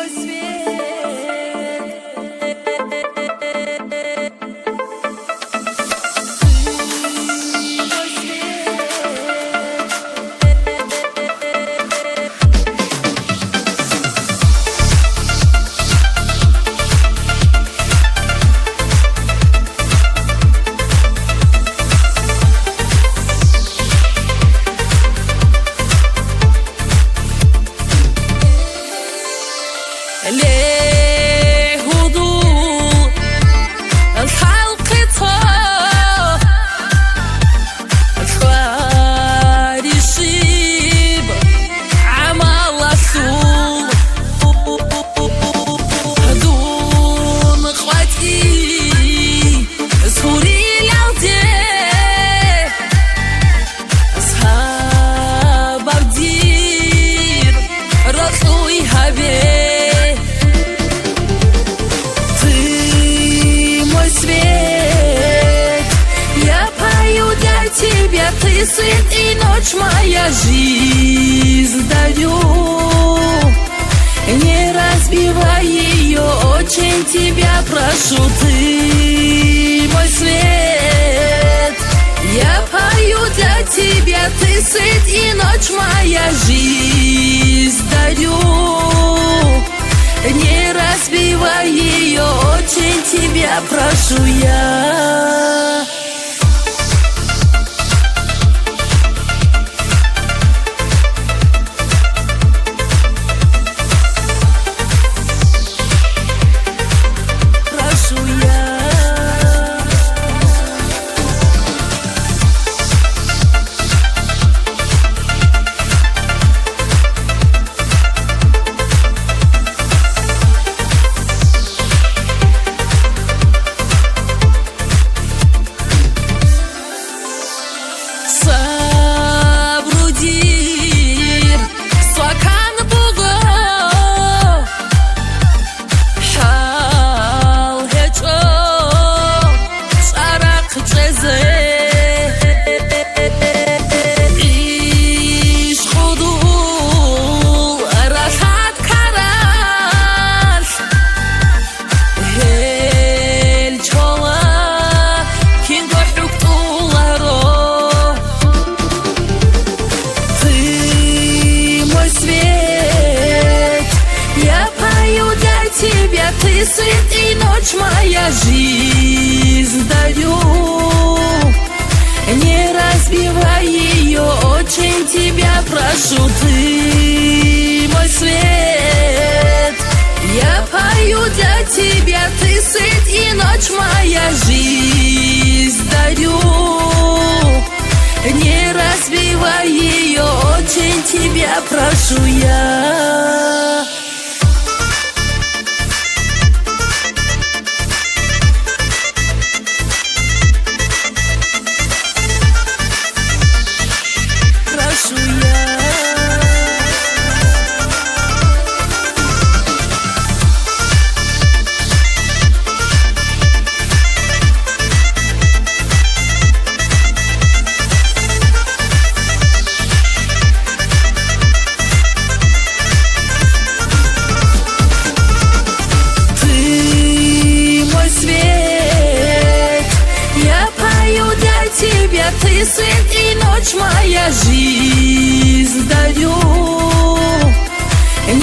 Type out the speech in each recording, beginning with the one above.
мой свет. ليه هدوء الحلق طاب الخاري شيب عمل السوق دون اخواتي سهولي العودة اصحاب بدير رسوي هبي Тебя ты свет и ночь моя жизнь дарю. Не разбивай ее, очень тебя прошу, ты мой свет. Я пою для тебя, ты свет и ночь моя жизнь дарю. Не разбивай ее, очень тебя прошу я. Ты свет и ночь моя жизнь дарю. Не разбивай ее, очень тебя прошу, ты мой свет. Я пою для тебя, ты свет и ночь моя жизнь дарю. Не разбивай ее, очень тебя прошу я. Ты свет и ночь моя жизнь дарю.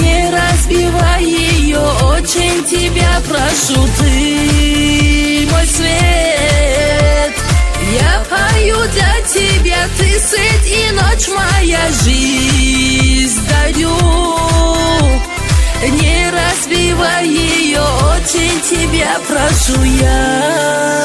Не разбивай ее, очень тебя прошу, ты мой свет. Я пою для тебя, ты свет и ночь моя жизнь дарю. Не разбивай ее, очень тебя прошу я.